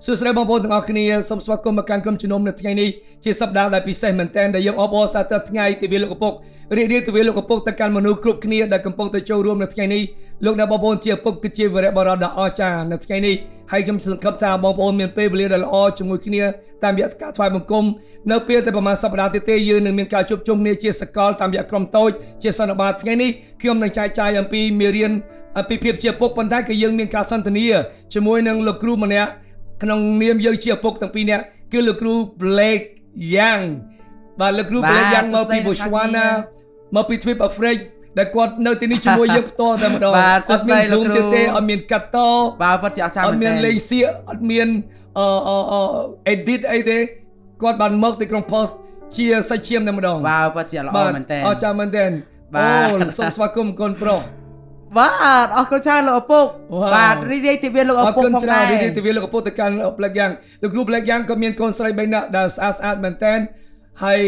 សួស្តីបងប្អូនទាំងអស់គ្នាសូមស្វាគមន៍មកកាន់ក្រុមជំនុំនៅថ្ងៃនេះជាសប្តាហ៍ដែលពិសេសមែនទែនដែលយើងអបអរសាទរថ្ងៃទិវាលោកឪពុករីករាយទិវាលោកឪពុកទៅកាន់មនុស្សគ្រប់គ្នាដែលកំពុងតែចូលរួមនៅថ្ងៃនេះលោកអ្នកបងប្អូនជាឪពុកគឺជាវីរបុរសដ៏អស្ចារ្យនៅថ្ងៃនេះហើយខ្ញុំសង្ឃឹមថាបងប្អូនមានពេលវេលាដ៏ល្អជាមួយគ្នាតាមរយៈការថ្វាយបង្គំនៅពេលតែប្រហែលសប្តាហ៍ទៀតទេយើងនឹងមានការជួបជុំគ្នាជាសកលតាមរយៈក្រុមតូចជាសន្និបាតថ្ងៃនេះខ្ញុំនឹងចែកចាយអំពីមេរៀនអំពីភាពជាឪពុកប៉ុន្តែក៏យើងមានការសន្ទនាជាមួយនឹងលោកគ្រូម្នាក់ក្នុងនាមយើងជាឪពុកទាំងពីរនាក់គឺលោកគ្រូ Blake Young បាទលោកគ្រូ Blake Young មកពី Botswana មកពីទ្វីបអាហ្វ្រិកដែលគាត់នៅទីនេះជាមួយយើងផ្ទាល់តែម្ដងអត់មាន Zoom ទៀតទេអត់មានកាត់តបាទពិតជាអស្ចារ្យមែនទេអត់មានលេងសៀកអត់មានedit អីទេគាត់បានមកទីក្រុង Perth ជាសាច់ឈាមតែម្ដងបាទពិតជាល្អមែនទេអស្ចារ្យមែនទេអូសូមស្វាគមន៍កូនប្រុសបាទអរគុណច្រើនលោកឪពុកបាទរីករាយទិវាលោកឪពុកផងដែររីករាយទិវាលោកឪពុកទៅកាន់ Blake Young លោកគ្រូ Blake Young ក៏មានកូនស្រី3នាក់ដែលស្អាតមែនតើហើយ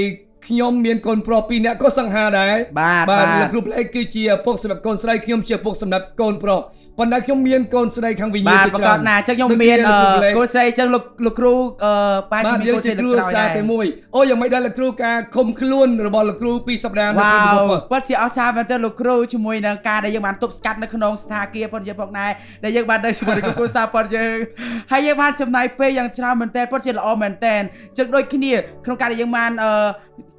ខ្ញុំមានកូនប្រុស2នាក់ក៏សង្ហាដែរបាទលោកគ្រូ Blake គឺជាឪពុកសម្រាប់កូនស្រីខ្ញុំជាឪពុកសម្រាប់កូនប្រុសប៉ុន្តែខ្ញុំមានកូនស្រីខាងវិញ្ញាណជាច្រើនបាទណាអញ្ចឹងខ្ញុំមានកូនស្រីអញ្ចឹងលោកគ្រូប៉ាជាមានកូនស្រីលើកក្រោយដែរតែមួយអូយ៉ាងមិនដែរលោកគ្រូការឃុំខ្លួនរបស់លោកគ្រូ2សប្តាហ៍នៅក្នុងពិតជាអស្ចារ្យមែនទែនលោកគ្រូជាមួយនឹងការដែលយើងបានទប់ស្កាត់នៅក្នុងស្ថានភាពផងយើងផងដែរដែលយើងបាននៅជាមួយនឹងគ្រូសាផងយើងហើយយើងបានចំណាយពេលយ៉ាងច្រើនមែនទែនពិតជាល្អមែនទែនអញ្ចឹងដូចគ្នាក្នុងការដែលយើងបាន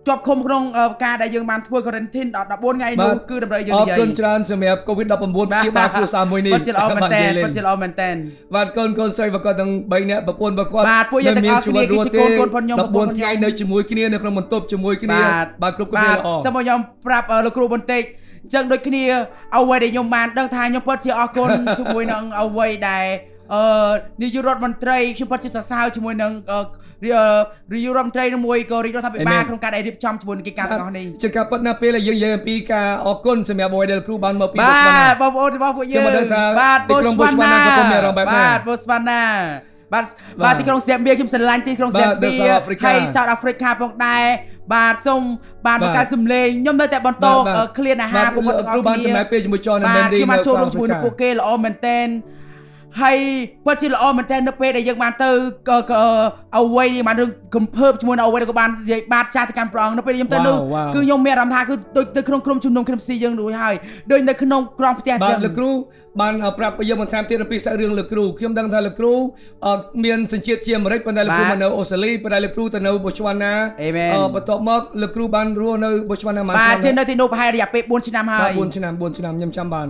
ជាប់ឃុំក្នុងការដែលយើងបានធ្វើ quarantine 14ថ្ងៃនោះគឺដើម្បីយើងនិយាយអរគុណច្រើនសម្រាប់ COVID-19 ព្យាបាលគ្រួសារមួយនេះពិតជាល្អមែនទែនពិតជាល្អមែនទែនបាទកូនស្រីរបស់គាត់ទាំង3នាក់ប្រពន្ធរបស់គាត់បាទពួកយើងទាំងអស់គ្នាគឺជាកូនផងខ្ញុំ14ថ្ងៃនៅជាមួយគ្នានៅក្នុងបន្ទប់ជាមួយគ្នាបាទគ្រប់គ្នាល្អសូមខ្ញុំប្រាប់លោកគ្រូបន្តិចអញ្ចឹងដូចគ្នាអ្វីដែលខ្ញុំបានដឹងថាខ្ញុំពិតជាអរគុណជាមួយនឹងអ្វីដែលនាយករដ្ឋមន្ត្រីខ្ញុំពិតជាសរសើរជាមួយនឹងនាយករដ្ឋមន្ត្រីមួយក៏រាជរដ្ឋាភិបាលក្នុងការដែលរៀបចំជាមួយនឹងកិច្ចការទាំងអស់នេះជាការពិតណាស់ពេលដែលយើងនិយាយអំពីការអរគុណសម្រាប់អ្វីដែលគ្រូបានមកពីBotswanaបាទបងប្អូនរបស់ពួកយើងបាទ Botswana ក៏ពុំមានអារម្មណ៍បែបណាបាទ Botswana បាទទីក្រុង Zambia ខ្ញុំស្រឡាញ់ទីក្រុង Zambia ហើយ South Africa ផងដែរបាទសូមបាទបង្កើតសម្លេងខ្ញុំនៅតែបន្តឃ្លានអាហារពួកគាត់ទាំងអស់គ្នាបានចំណាយពេលជាមួយចន Mandy ខ្ញុំបានចូលរួមជាមួយនឹងពួកគេល្អមែនទែនហើយពិតជាល្អមែនទែននៅពេលដែលយើងបានទៅអ្វីយើងបានរឿងកំភើបជាមួយនឹងអ្វីដែលក៏បាននិយាយបាតចាស់ទៅកាន់ព្រះអង្គនៅពេលខ្ញុំទៅនោះគឺខ្ញុំមានអារម្មណ៍ថាគឺដូចទៅក្នុងក្រុមជំនុំគ្រីស្ទយើងដូចហើយដូចនៅក្នុងក្រុមផ្ទះអញ្ចឹងបាទលោកគ្រូបានប្រាប់យើងបន្ថែមទៀតអំពីសាច់រឿងលោកគ្រូខ្ញុំដឹងថាលោកគ្រូមានសញ្ជាតិជាអាមេរិកប៉ុន្តែលោកគ្រូមកនៅអូស្ត្រាលីប៉ុន្តែលោកគ្រូទៅនៅ Botswana បន្ទាប់មកលោកគ្រូបានរស់នៅ Botswana បាទជានៅទីនោះប្រហែលរយៈពេល4ឆ្នាំហើយ4ឆ្នាំខ្ញុំចាំបាន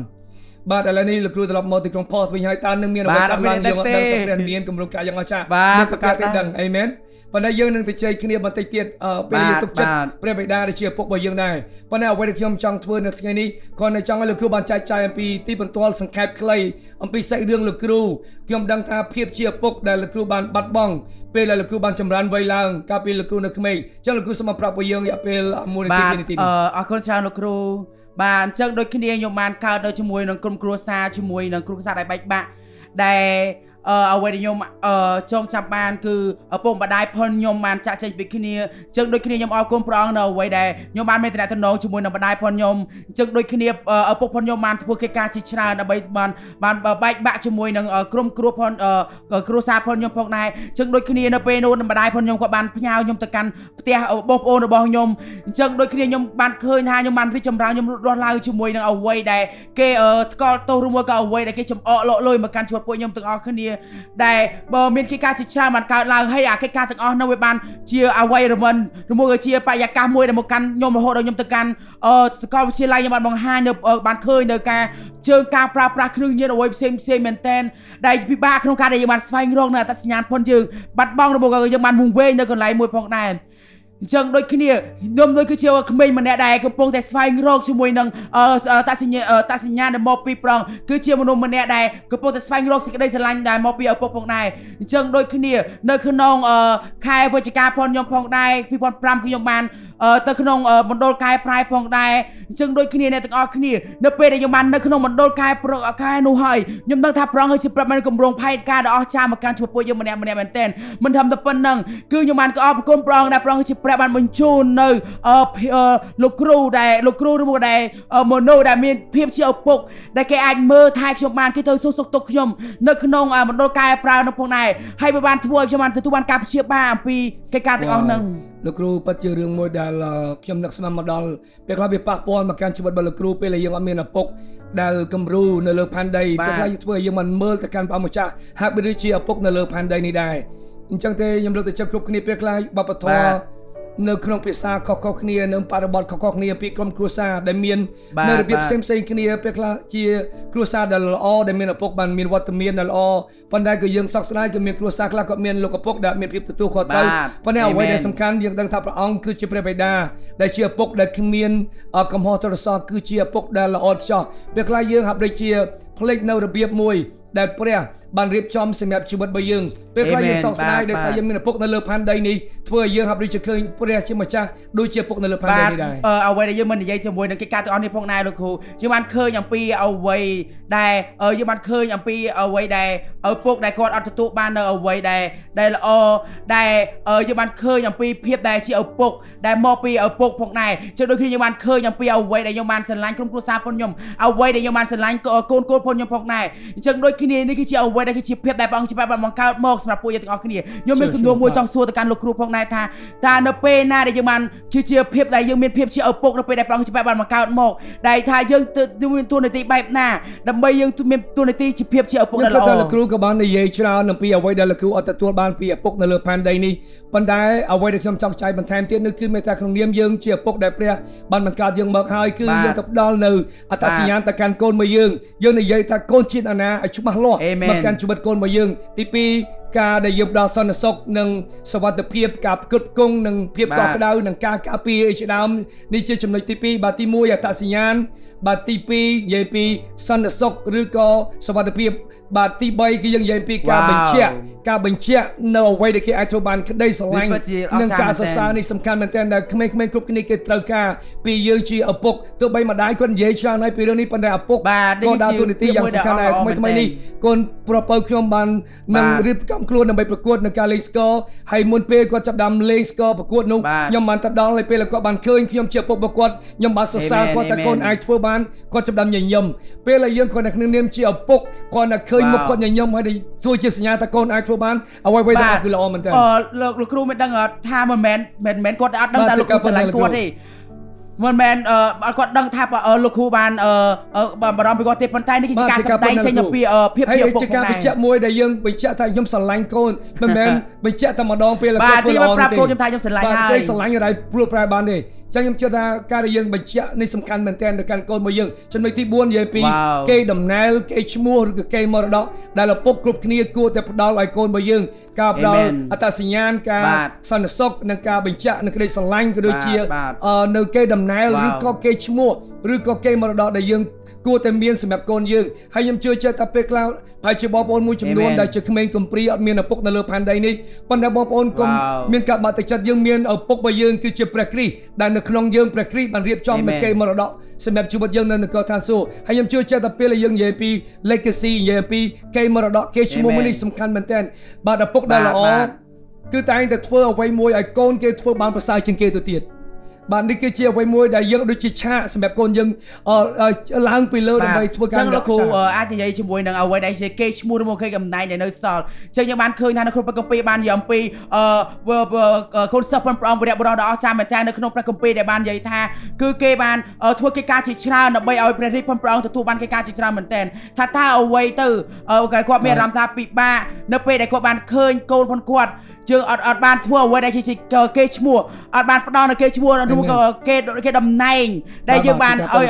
បាទឥឡូវនេះលោកគ្រូត្រឡប់មកទីក្រុង Perth វិញហើយតើនឹងមានអ្វីកើតឡើងយើងអត់ដឹងតែព្រះមានគម្រោងការយ៉ាងអស្ចារ្យបាទប្រកាសតែដឹងអេមែនប៉ុន្តែយើងនឹងទៅជែកគ្នាបន្តិចទៀតពេលយើងទុកចិត្តព្រះបិតាដែលជាឪពុករបស់យើងដែរប៉ុន្តែអ្វីដែលខ្ញុំចង់ធ្វើនៅថ្ងៃនេះគ្រាន់តែចង់ឲ្យលោកគ្រូបានចែកចាយអំពីទីបន្ទាល់សង្ខេបខ្លីអំពីសាច់រឿងលោកគ្រូខ្ញុំដឹងថាភាពជាឪពុកដែលលោកគ្រូបានបាត់បង់ពេលដែលលោកគ្រូបានចម្រើនវ័យឡើងកាលពីលោកគ្រូនៅក្មេងអញ្ចឹងលោកគ្រូសូមប្រាប់ឲ្យយើងរយៈពេល1នាទី2នាទីអរគុណច្រើនលោកគ្រូបាទអញ្ចឹងដូចគ្នាខ្ញុំបានកើតនៅជាមួយនឹងក្រុមគ្រួសារជាមួយនឹងគ្រួសារដែលបែកបាក់ដែលអ្វីដែលខ្ញុំចងចាំបានគឺឪពុកម្ដាយផងខ្ញុំបានចាក់ចែងពីគ្នាអញ្ចឹងដូចគ្នាខ្ញុំអរគុណព្រះអង្គនៅអ្វីដែលខ្ញុំបានមានតំណែងជាមួយនឹងម្ដាយផងខ្ញុំអញ្ចឹងដូចគ្នាឪពុកផងខ្ញុំបានធ្វើកិច្ចការជាច្រើនដើម្បីបានបែកបាក់ជាមួយនឹងក្រុមគ្រួផងគ្រួសារផងខ្ញុំផងដែរអញ្ចឹងដូចគ្នានៅពេលនោះម្ដាយផងខ្ញុំក៏បានផ្ញើខ្ញុំទៅកាន់ផ្ទះបងប្អូនរបស់ខ្ញុំអញ្ចឹងដូចគ្នាខ្ញុំបានឃើញថាខ្ញុំបានរីកចម្រើនខ្ញុំរស់ឡើងជាមួយនឹងអ្វីដែលគេថ្កល់ទោសឬមួយក៏អ្វីដែលគេចំអកលក់លុយមកកាន់ជីវិតពួកខ្ញុំទាំងអស់គ្នាដែលបើមានកិច្ចការជាច្រើនបានកើតឡើងហើយអាកិច្ចការទាំងអស់នោះវាបានជាអ្វីរមិនឬមួយក៏ជាបរិយាកាសមួយដែលមកកាន់ខ្ញុំរហូតដល់ខ្ញុំទៅកាន់សាកលវិទ្យាល័យខ្ញុំបានបង្ហាញនៅបានឃើញនៅការជើងការប្រើប្រាស់គ្រឿងញៀនអ្វីផ្សេងមែនតែនដែលពិបាកក្នុងការដែលយើងបានស្វែងរកនៅអត្តសញ្ញាណផងយើងបាត់បង់ឬមួយក៏យើងបានវង្វេងនៅកន្លែងមួយផងដែរអញ្ចឹងដូចគ្នាខ្ញុំដូចគឺជាក្មេងម្នាក់ដែលកំពុងតែស្វែងរកជាមួយនឹងតសញ្ញាណដែលមកពីប្រងគឺជាមនុស្សម្នាក់ដែលកំពុងតែស្វែងរកសេចក្តីស្រឡាញ់ដែលមកពីឪពុកផងដែរអញ្ចឹងដូចគ្នានៅក្នុងខែវិច្ឆិកាផងខ្ញុំផងដែរ2005គឺខ្ញុំបាន ទៅក្នុងមណ្ឌលកែប្រែផងដែរអញ្ចឹងដូចគ្នាអ្នកទាំងអស់គ្នានៅពេលដែលខ្ញុំបាននៅក្នុងមណ្ឌលកែនោះហើយខ្ញុំដឹងថាព្រះអង្គជាព្រះបានគម្រោងផែនការដ៏អស្ចារ្យមកកាន់ចំពោះយើងម្នាក់មែនទែនមិនធម្មតាប៉ុណ្ណឹងគឺខ្ញុំបានក៏អរគុណព្រះអង្គដែលព្រះអង្គជាព្រះបានបញ្ជូននៅលោកគ្រូឬមកដែលមនុស្សដែលមានភាពជាឪពុកដែលគេអាចមើលថែខ្ញុំបានគេទៅសួរសុខទុក្ខខ្ញុំនៅក្នុងមណ្ឌលកែប្រែនោះផងដែរហើយបានធ្វើឲ្យខ្ញុំបានទទួលបានការព្យាបាលអំពីកិច្ចការទាំងអស់ហ្នឹងលោកគ្រូពិតជារឿងមួយដែលខ្ញុំនឹកស្មារតីមកដល់ពេលខ្លះវាប៉ះពាល់មកកាន់ជីវិតរបស់លោកគ្រូពេលដែលយើងអត់មានឪពុកដែលគំរូនៅលើផែនដីពេលខ្លះយើងធ្វើឲ្យយើងមិនមើលទៅកាន់ព្រះម្ចាស់ហាក់បីដូចជាឪពុកនៅលើផែនដីនេះដែរអញ្ចឹងទេខ្ញុំលើកទៅចិត្តគ្រប់គ្នាពេលខ្លះបបធរនៅក្នុងភាសាខុសៗគ្នានៅបរិបទខុសៗគ្នាពីក្រុមគ្រួសារដែលមាននៅរបៀបផ្សេងៗគ្នាពេលខ្លះជាគ្រួសារដែលល្អដែលមានឪពុកបានមានវត្តមានដែលល្អប៉ុន្តែក៏យើងសោកស្ដាយក៏មានគ្រួសារខ្លះក៏មានលោកឪពុកដែលមានភាពទទួលខុសត្រូវប៉ុន្តែអ្វីដែលសំខាន់យើងដឹងថាព្រះអង្គគឺជាព្រះបិតាដែលជាឪពុកដែលគ្មានកំហុសទោសសោះគឺជាឪពុកដែលល្អឥតខ្ចោះពេលខ្លះយើងហាក់ដូចជាភ្លេចនៅរបៀបមួយដែលព្រះបានរៀបចំសម្រាប់ជីវិតរបស់យើងពេលខ្លះយើងសោកស្ដាយដោយសារយើងមានឪពុកនៅលើផែនដីនេះធ្វើឲ្យយើងហាក់ដូចជាឃើញព្រះជាម្ចាស់ដូចជាឪពុកនៅលើផែនដីនេះដែរអ្វីដែលយើងមិននិយាយជាមួយនឹងកិច្ចការទាំងអស់នេះផងដែរលោកគ្រូយើងបានឃើញអំពីអ្វីដែលយើងបានឃើញអំពីអ្វីដែលឪពុកដែលគាត់អត់ទទួលបាននៅអ្វីដែលល្អដែលយើងបានឃើញអំពីភាពដែលជាឪពុកដែលមកពីឪពុកផងដែរចឹងដូចគ្នាយើងបានឃើញអំពីអ្វីដែលយើងបានស្រឡាញ់ក្រុមគ្រួសារផងខ្ញុំអ្វីដែលយើងបានស្រឡាញ់កូនផងខ្ញុំផងដែរអញ្ចឹងដូចគ្នានេះគឺជាអ្វីដែលគឺជាភាពដែលព្រះអង្គជាព្រះបានបង្កើតមកសម្រាប់ពួកយើងទាំងអស់គ្នាខ្ញុំមានសំណួរមួយចង់សួរទៅកាន់លោកគ្រូផងដែរថានៅពេលណាដែលយើងបានគឺជាភាពដែលយើងមានភាពជាឪពុកនៅពេលដែលព្រះអង្គជាព្រះបានបង្កើតមកដែលថាយើងមានតួនាទីបែបណាដើម្បីយើងមានតួនាទីជាភាពជាឪពុកដែលល្អលោកគ្រូក៏បាននិយាយច្រើនអំពីអ្វីដែលលោកគ្រូអត់ទទួលបានពីឪពុកនៅលើផែនដីនេះប៉ុន្តែអ្វីដែលខ្ញុំចង់ចែកបន្ថែមទៀតនោះគឺមេត្តាក្នុងនាមយើងជាឪពុកដែលព្រះបានបង្កើតយើងមកហើយគឺយើងទៅផ្ដល់នៅអត្តសញ្ញាណទៅកាន់កូនរបស់យើងនិយាយថាកូនជាតិអាណាឲ្យច្បាស់លាស់មកកាន់ជីវិតកូនរបស់យើងទី2ការដែលយើងផ្ដល់សន្តិសុខនិងសុវត្ថិភាពការផ្គត់ផ្គង់និងភាពកក់ក្ដៅនិងការការពារជាដើមនេះជាចំណុចទី2បាទទី1អត្តសញ្ញាណបាទទី2និយាយពីសន្តិសុខឬក៏សុវត្ថិភាពបាទទី3គឺយើងនិយាយពីការបញ្ជាក់នៅអ្វីដែលគេអាចធ្វើបានក្តីស្រឡាញ់និងការសរសើរនេះសំខាន់មែនទែនដែលក្មេងៗគ្រប់គ្នាគេត្រូវការពីយើងជាឪពុកទោះបីម្ដាយគាត់និយាយច្រើនហើយពីរឿងនេះប៉ុន្តែឪពុកក៏ដើរតួនាទីយ៉ាងសំខាន់ដែរថ្មីនេះកូនប្រពៅខ្ញុំបាននឹងរៀបចំខ្លួនដើម្បីប្រកួតនៅការលេងស្គរហើយមុនពេលគាត់ចាប់ដើមលេងស្គរប្រកួតនោះខ្ញុំបានទៅដល់ហើយពេលគាត់បានឃើញខ្ញុំជាឪពុករបស់គាត់ខ្ញុំបានសរសើរគាត់ថាកូនអាចធ្វើបានគាត់ចាប់ដើមញញឹមពេលដែលយើងគាត់នៅក្នុងនាមជាឪពុកគាត់នៅឃើញមុខគាត់ញញឹមហើយធ្វើជាសញ្ញាថាកូនអាចធ្វើបានអ្វីៗទាំងអស់គឺល្អមែនតើលោកគ្រូមិនដឹងថាមិនមែនគាត់អត់ដឹងថាលោកគ្រូស្រឡាញ់គាត់ទេមិនមែនគាត់ដឹងថាលោកគ្រូបានបារម្ភពីគាត់ទេប៉ុន្តែនេះគឺជាការសម្ដែងចេញអំពីភាពជាឪពុកផងដែរហើយជាការបញ្ជាក់មួយដែលយើងបញ្ជាក់ថាខ្ញុំស្រឡាញ់កូនមិនមែនបញ្ជាក់តែម្ដងពេលគាត់ធ្វើល្អទេបាទប្រាប់កូនខ្ញុំថាខ្ញុំស្រឡាញ់ហើយបាទស្រឡាញ់อะไรព្រួលប្រែបានទេចឹងខ្ញុំជឿថាការដែលយើងបញ្ជាក់នេះសំខាន់មែនទែនទៅកាន់កូនរបស់យើងចំណុចទី4និយាយពីគេដំណើរគេឈ្មោះឬក៏គេមរតកដែលឪពុកគ្រប់គ្នាគួរតែផ្ដល់ឲ្យកូនរបស់យើងការផ្ដល់អត្តសញ្ញាណការសន្តិសុខនិងការបញ្ជាក់និងក្តីស្រឡាញ់ក៏ដូចជានៅគេដំណើរឬក៏គេឈ្មោះឬក៏គេមរតកដែលយើងគួរតែមានសម្រាប់កូនយើងហើយខ្ញុំជឿជាក់ថាពេលខ្លះហើយជាបងប្អូនមួយចំនួនដែលជាក្មេងកំព្រាអត់មានឪពុកនៅលើផែនដីនេះប៉ុន្តែបងប្អូនកុំមានការបាក់ទឹកចិត្តយើងមានឪពុករបស់យើងគឺជាព្រះគ្រីស្ទដែលនៅក្នុងយើងព្រះគ្រីស្ទបានរៀបចំនៅគេមរតកសម្រាប់ជីវិតយើងនៅនគរឋានសួគ៌ហើយខ្ញុំជឿជាក់ថាពេលដែលយើងនិយាយពី legacy និយាយពីគេមរតកគេឈ្មោះមួយនេះសំខាន់មែនទែនបាទឪពុកដែលល្អគឺតែងតែធ្វើអ្វីមួយឲ្យកូនគេធ្វើបានប្រសើរជាងគេទៅទៀតបាទនេះគឺជាអ្វីមួយដែលយើងដូចជាឆាកសម្រាប់កូនយើងឡើងពីលើដើម្បីធ្វើការលោកគ្រូអាចនិយាយជាមួយនឹងអ្វីដែលជាគេឈ្មោះរបស់គេកំណែងដែលនៅសល់ចឹងយើងបានឃើញថានៅក្នុងព្រះគម្ពីរបាននិយាយអំពីកូនសិស្សព្រះអង្គវរៈបុរសដ៏អស្ចារ្យមែនតើនៅក្នុងព្រះគម្ពីរដែលបាននិយាយថាគឺគេបានធ្វើកិច្ចការជាច្រើនដើម្បីឲ្យព្រះរាជព្រះអង្គទទួលបានកិច្ចការជាច្រើនមែនតើថាតើអ្វីទៅគាត់មានអារម្មណ៍ថាពិបាកនៅពេលដែលគាត់បានឃើញកូនផងគាត់យើងអត់បានធ្វើអ្វីដែលជាគេឈ្មោះអត់បានផ្ដល់នៅគេឈ្មោះឬក៏គេតំណែងដែលយើងបានឲ្យ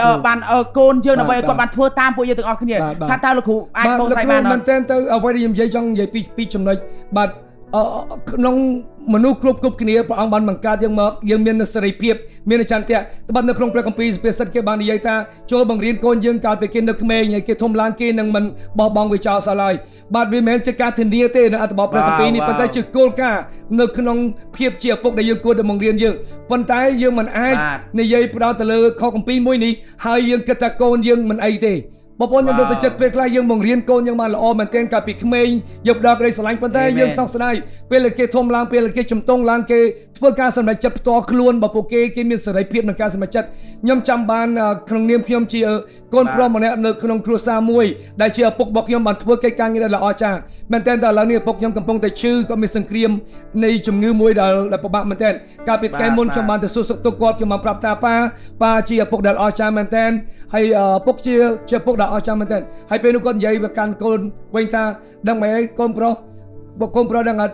កូនយើងដើម្បីឲ្យគាត់បានធ្វើតាមពួកយើងទាំងអស់គ្នាថាតើលោកគ្រូអាចបកស្រាយបានមែនតើទៅអ្វីដែលខ្ញុំនិយាយចង់និយាយពីចំណុចបាទ ក្នុងមនុស្សគ្រប់គ្នាព្រះអង្គបានបង្កើតយើងមកយើងមានសេរីភាពមានចន្ទៈត្បិតនៅក្នុងព្រះគម្ពីរសុភាសិតគេបាននិយាយថាចូលបង្រៀនកូនយើងកាលពីគេនៅក្មេងហើយគេធំឡើងគេនឹងមិនបោះបង់វាចោលសោះឡើយបាទវាមិនមែនជាការធានាទេនៅអត្ថបទព្រះគម្ពីរនេះប៉ុន្តែជាគោលការណ៍នៅក្នុងភាពជាឪពុកដែលយើងគួរតែបង្រៀនយើងប៉ុន្តែយើងមិនអាចនិយាយផ្ដោតទៅលើខគម្ពីរមួយនេះហើយយើងគិតថាកូនយើងមិនអីទេបងប្អូនខ្ញុំលើកទឹកចិត្តពេលខ្លះយើងបង្រៀនកូនយើងបានល្អមែនទែនកាលពីក្មេងយកដល់ក្តីស្រឡាញ់ប៉ុន្តែយើងសោកស្ដាយពេលគេធំឡើងពេលគេជំទង់ឡើងគេធ្វើការសម្រេចចិត្តផ្ទាល់ខ្លួនបើពួកគេមានសេរីភាពក្នុងការសម្រេចចិត្តខ្ញុំចាំបានក្នុងនាមខ្ញុំជាកូនប្រុសម្នាក់នៅក្នុងគ្រួសារមួយដែលជាឪពុករបស់ខ្ញុំបានធ្វើកិច្ចការងារដែលល្អចាស់មែនទែនតែឥឡូវនេះឪពុកខ្ញុំកំពុងតែឈឺក៏មានសង្គ្រាមនៃជំងឺមួយដែលពិបាកមែនទែនកាលពីថ្ងៃមុនខ្ញុំបានទៅសួរសុខទុក្ខគាត់ខ្ញុំបានប្រាប់ថាប៉ាជាឪពុកដែលល្អចាស់មែនទែនហើយឪពុកជាឪពុកដែលអស្ចារ្យមែនទែនហើយពេលនោះគាត់និយាយទៅកាន់កូនវិញថាដឹងមែនកូនប្រុសដឹងអត់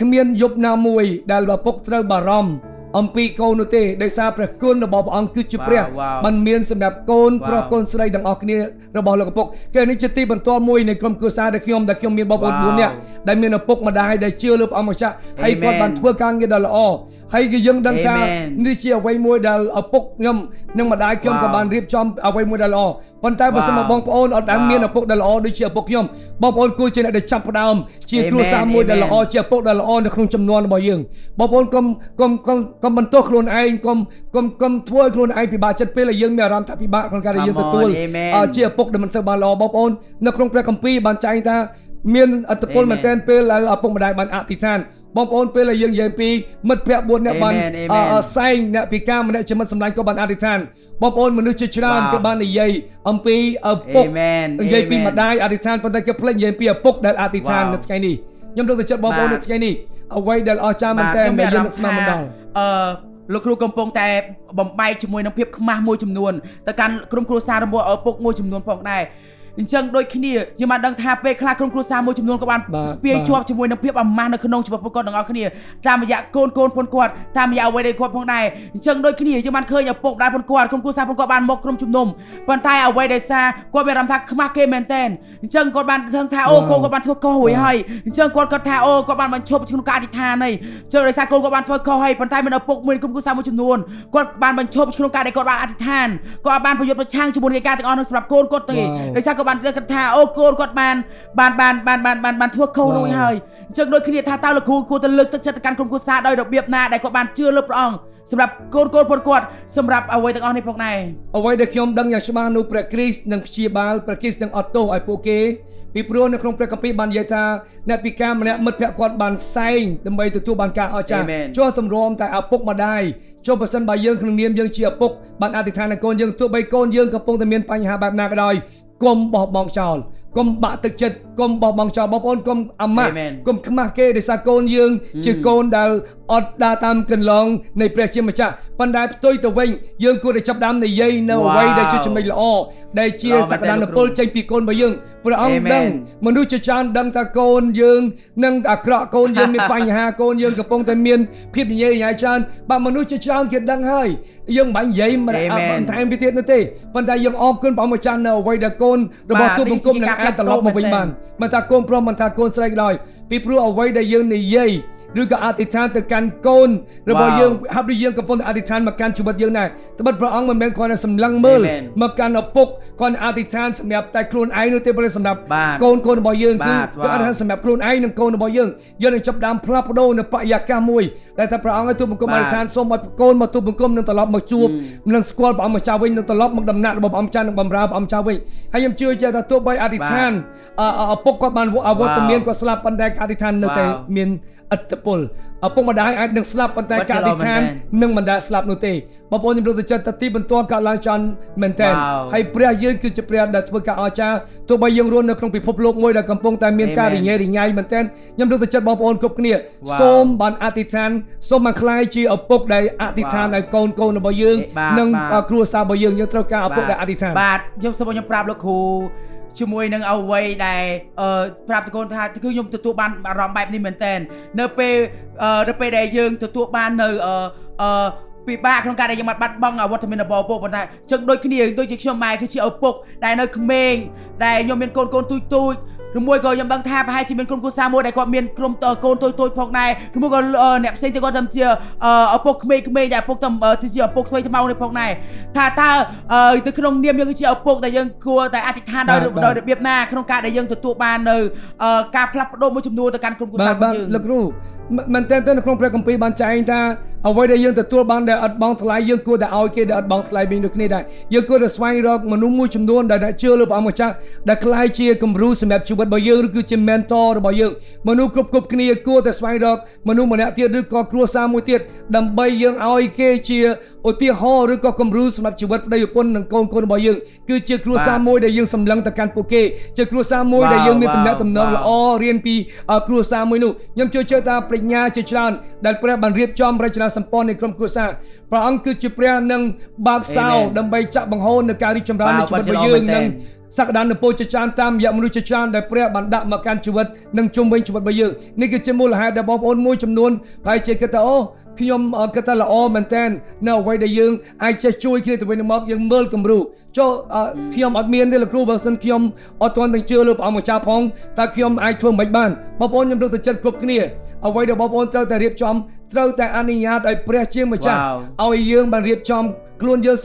គ្មានយប់ណាមួយដែលឪពុកត្រូវបារម្ភអំពីកូននោះទេដោយសារព្រះគុណរបស់ព្រះអង្គគឺជាព្រះបានមានសម្រាប់កូនប្រុសកូនស្រីទាំងអស់គ្នារបស់លោកឪពុកគេនេះជាទីបន្ទាល់មួយនៃក្រុមគ្រួសារដែលខ្ញុំមានបងប្អូន4នាក់ដែលមានឪពុកម្ដាយដែលជឿលើព្រះអង្គម្ចាស់ហើយគាត់បានធ្វើការងារដ៏ល្អហើយគឺយើងដឹងថានេះជាអ្វីមួយដែលឪពុកខ្ញុំនិងម្ដាយខ្ញុំក៏បានរៀបចំអ្វីមួយដែលល្អប៉ុន្តែបើសិនមកបងប្អូនអត់ដែលមានឪពុកដែលល្អដូចជាឪពុកខ្ញុំបងប្អូនគួរជាអ្នកដែលចាប់ផ្ដើមជាគ្រួសារមួយដែលល្អជាឪពុកដែលល្អនៅក្នុងចំនួនរបស់យើងបងប្អូនកុំបន្ទោសខ្លួនឯងកុំធ្វើឲ្យខ្លួនឯងពិបាកចិត្តពេលដែលយើងមានអារម្មណ៍ថាពិបាកក្នុងការដែលយើងទទួលជាឪពុកដែលមិនសូវបានល្អបងប្អូននៅក្នុងព្រះគម្ពីរបានចែងថាមានអត្តពលមែនទែនពេលដែលឪពុកម្ដាយបានអធិដ្ឋានបងប្អូនពេលដែលយើងនិយាយពីមិត្តភ័ក្តិ4នាក់បានសែងអ្នកពិការម្នាក់ជាមិត្តសម្លាញ់ក៏បានអធិដ្ឋានបងប្អូនមនុស្សជាច្រើនគេបាននិយាយអំពីឪពុកនិយាយពីម្ដាយអធិដ្ឋានប៉ុន្តែគេភ្លេចនិយាយពីឪពុកដែលអធិដ្ឋាននៅថ្ងៃនេះខ្ញុំលើកទឹកចិត្តបងប្អូននៅថ្ងៃនេះអ្វីដែលអស្ចារ្យមែនទែនដែលយើងស្មានមិនដល់លោកគ្រូកំពុងតែបំបែកជាមួយនឹងភាពខ្មាស់មួយចំនួនទៅកាន់ក្រុមគ្រួសាររបស់ឪពុកមួយចំនួនផងដែរអញ្ចឹងដូចគ្នាយើងបានដឹងថាពេលខ្លះក្រុមគ្រួសារមួយចំនួនក៏បានស្ពាយជាប់ជាមួយនឹងភាពអាម៉ាស់នៅក្នុងជីវិតពួកគាត់ទាំងអស់គ្នាតាមរយៈកូនផងគាត់តាមរយៈអ្វីដែលគាត់ផងដែរអញ្ចឹងដូចគ្នាយើងបានឃើញឪពុកម្ដាយផងគាត់ក្រុមគ្រួសារផងគាត់បានមកក្រុមជំនុំប៉ុន្តែអ្វីដែលសារគាត់មានអារម្មណ៍ថាខ្មាស់គេមែនតែនអញ្ចឹងគាត់បានដឹងថាអូកូនគាត់បានធ្វើខុសរួចហើយអញ្ចឹងគាត់ថាអូគាត់បានបញ្ឈប់ក្នុងការអធិដ្ឋានហើយចុះដោយសារកូនគាត់បានធ្វើខុសហើយប៉ុន្តែមានឪពុកមួយក្រុមគ្រួសារមួយចំនួនគាត់បានបញ្ឈប់ក្នុងការដែលគាត់បានអធិដ្ឋានគាត់បានប្រយុទ្ធប្រឆាំងជាមួយនឹងការទាំងអស់នោះសម្រាប់កូនគាត់ទេដោយសារគាត់បានគិតថាអូកូនគាត់បានធ្វើខុសរួចហើយអញ្ចឹងដូចគ្នាថាតើលោកគ្រូគួរតែលើកទឹកចិត្តទៅកាន់ក្រុមគ្រួសារដោយរបៀបណាដែលគាត់បានជឿលើព្រះអង្គសម្រាប់កូនផងគាត់សម្រាប់អ្វីទាំងអស់នេះផងដែរអ្វីដែលខ្ញុំដឹងយ៉ាងច្បាស់នោះព្រះគ្រីស្ទនឹងព្យាបាលព្រះគ្រីស្ទនឹងអត់ទោសឲ្យពួកគេពីព្រោះនៅក្នុងព្រះគម្ពីរបាននិយាយថាអ្នកពិការម្នាក់មិត្តភក្តិគាត់បានសែងដើម្បីទទួលបានការអស្ចារ្យចុះទម្រាំតែឪពុកម្ដាយចុះបើសិនបើយើងក្នុងនាមយើងជាឪពុកបានអធិដ្ឋានដល់កូនយើងទោះបីកូនយើងកំពុងតែមានបញ្ហាបែបណាក៏ដោយកុំបោះបង់ចោលកុំបាក់ទឹកចិត្តកុំបោះបង់ចោលបងប្អូនកុំអាម៉ាស់កុំខ្មាស់គេដោយសារកូនយើងជាកូនដែលអត់ដើរតាមកន្លងនៃព្រះជាម្ចាស់ប៉ុន្តែផ្ទុយទៅវិញយើងគួរតែចាប់ដើមនិយាយនៅអ្វីដែលជាចំណុចល្អដែលជាសក្តានុពលចេញពីកូនរបស់យើងព្រះអង្គដឹងមនុស្សជាច្រើនដឹងថាកូនយើងនឹងអាក្រក់កូនយើងមានបញ្ហាកូនយើងកំពុងតែមានភាពញញែញ៉ៃច្រើនបាទមនុស្សជាច្រើនគេដឹងហើយយើងមិនបាច់និយាយបន្ថែមពីទៀតនោះទេប៉ុន្តែយើងអរគុណព្រះម្ចាស់នៅអ្វីដែលកូនរបស់ទូបង្គំនឹងអាចត្រឡប់មកវិញបានមិនថាកូនប្រុសមិនថាកូនស្រីក៏ដោយពីព្រោះអ្វីដែលយើងនិយាយឬក៏អធិដ្ឋានទៅកាន់កូនរបស់យើងហាក់ដូចយើងកំពុងតែអធិដ្ឋានមកកាន់ជីវិតយើងដែរត្បិតព្រះអង្គមិនមែនគ្រាន់តែសម្លឹងមើលមកកាន់ឪពុកគ្រាន់តែអធិដ្ឋានសម្រាប់តែខ្លួនឯងនោះទេប៉ុន្តែសម្រាប់កូនរបស់យើងគឺអធិដ្ឋានសម្រាប់ខ្លួនឯងនិងកូនរបស់យើងនឹងចាប់ដើមផ្លាស់ប្ដូរនៅបរិយាកាសមួយដែលថាព្រះអង្គឲ្យទូបង្គំអធិដ្ឋានសូមឲ្យកូនមកទូបង្គំនឹងត្រឡប់មកជួបនឹងស្គាល់ព្រះអង្គម្ចាស់វិញនឹងត្រឡប់មកដំណាក់របស់ព្រះអង្គម្ចាស់នឹងបម្រើព្រះអង្គម្ចាស់វិញហើយខ្ញុំជឿជាក់ថាទោះបីអធិដ្ឋានឪពុកគាត់បានអវត្តមានគាត់ស្លាប់ប៉ុន្តែអធិដ្ឋាននៅតែមានឥទ្ធិពលឪពុកម្ដាយអាចនឹងស្លាប់ប៉ុន្តែការអធិដ្ឋាននឹងមិនដែលស្លាប់នោះទេបងប្អូនខ្ញុំលើកទឹកចិត្តទីបន្ទាល់កើតឡើងចន់មែនតើហើយព្រះយើងគឺជាព្រះដែលធ្វើការអស្ចារ្យទោះបីយើងរស់នៅក្នុងពិភពលោកមួយដែលកំពុងតែមានការរញ៉េរញ៉ៃមែនតើខ្ញុំលើកទឹកចិត្តបងប្អូនគ្រប់គ្នាសូមបានអធិដ្ឋានសូមបានខ្លាយជាឪពុកដែលអធិដ្ឋានឲ្យកូនរបស់យើងនិងគ្រួសាររបស់យើងត្រូវការឪពុកដែលអធិដ្ឋានបាទខ្ញុំសូមខ្ញុំប្រាប់លោកគ្រូជាមួយនឹងអ្វីដែលប្រាប់តកូនថាគឺខ្ញុំទទួលបានអារម្មណ៍បែបនេះមែនតើនៅពេលដែលយើងទទួលបាននៅពិបាកក្នុងការដែលយើងបាត់បង់អវត្តមានរបស់ឪពុកប៉ុន្តែចឹងដូចគ្នាដូចជាខ្ញុំម៉ែគឺជាឪពុកដែលនៅក្មេងដែលខ្ញុំមានកូនទូច ឬមួយក៏ខ្ញុំដឹងថាប្រហែលជាមានក្រុមគ្រួសារមួយដែលគាត់មានក្រុមកូនតូចផងដែរឬមួយក៏អ្នកផ្សេងទៀតគាត់តាមជាឪពុកក្មេងៗដែលឪពុកតាមជាឪពុកស្វ័យថ្មនេះផងដែរថាតើទៅក្នុងនាមយើងជាឪពុកដែលយើងគួរតែអធិដ្ឋានដោយរបៀបណាក្នុងការដែលយើងទទួលបាននៅការផ្លាស់ប្ដូរមួយចំនួនទៅកាន់ក្រុមគ្រួសាររបស់យើងលោកគ្រូមែនតើនៅក្នុងព្រះគម្ពីរបានចែងថាអ្វីដែលយើងទទួលបានដែលអត់បង់ថ្លៃយើងគួរតែឲ្យគេដែលអត់បង់ថ្លៃវិញដូចគ្នាដែរយើងគួរតែស្វែងរកមនុស្សមួយចំនួនដែលជឿលើព្រះអង្គម្ចាស់ដែលក្លាយជាគំរូសម្រាប់ជីវិតរបស់យើងឬគឺជា mentor របស់យើងមនុស្សគ្រប់គ្នាគួរតែស្វែងរកមនុស្សម្នាក់ទៀតឬក៏គ្រួសារមួយទៀតដើម្បីយើងឲ្យគេជាឧទាហរណ៍ឬក៏គំរូសម្រាប់ជីវិតប្តីប្រពន្ធនិងកូនរបស់យើងគឺជាគ្រួសារមួយដែលយើងសម្លឹងទៅកាន់ពួកគេជាគ្រួសារមួយដែលយើងមានទំនាក់ទំនងល្អរៀនពីគ្រួសារមួយនោះខ្ញុំជឿថាប្រាជ្ញាជាច្រើនដែលព្រះបានរៀបចំរចនាសម្ព័ន្ធនៃក្រុមគ្រួសារព្រះអង្គគឺជាព្រះនឹងបើកសោដើម្បីចាក់បង្ហូរនៅការរីកចម្រើននៃជីវិតរបស់យើងនិងសក្តានុពលជាច្រើនតាមរយៈមនុស្សជាច្រើនដែលព្រះបានដាក់មកកាន់ជីវិតនិងជុំវិញជីវិតរបស់យើងនេះគឺជាមូលហេតុដែលបងប្អូនមួយចំនួនប្រហែលជាគិតថាអូខ្ញុំគិតថាល្អមែនតើនៅអ្វីដែលយើងអាចចេះជួយគ្នាទៅវិញទៅមកយើងមើលគំរូចូលខ្ញុំអត់មានទេលោកគ្រូបើមិនខ្ញុំអត់ទាន់ទាំងជឿលើព្រះអង្គម្ចាស់ផងតើខ្ញុំអាចធ្វើមិនបានបងប្អូនខ្ញុំលើកទឹកចិត្តគ្រប់គ្នាអ្វីដែលបងប្អូនត្រូវតែរៀបចំត្រូវតែអនុញ្ញាតឲ្យព្រះជាម្ចាស់ឲ្យយើងបានរៀបចំខ្លួនយើង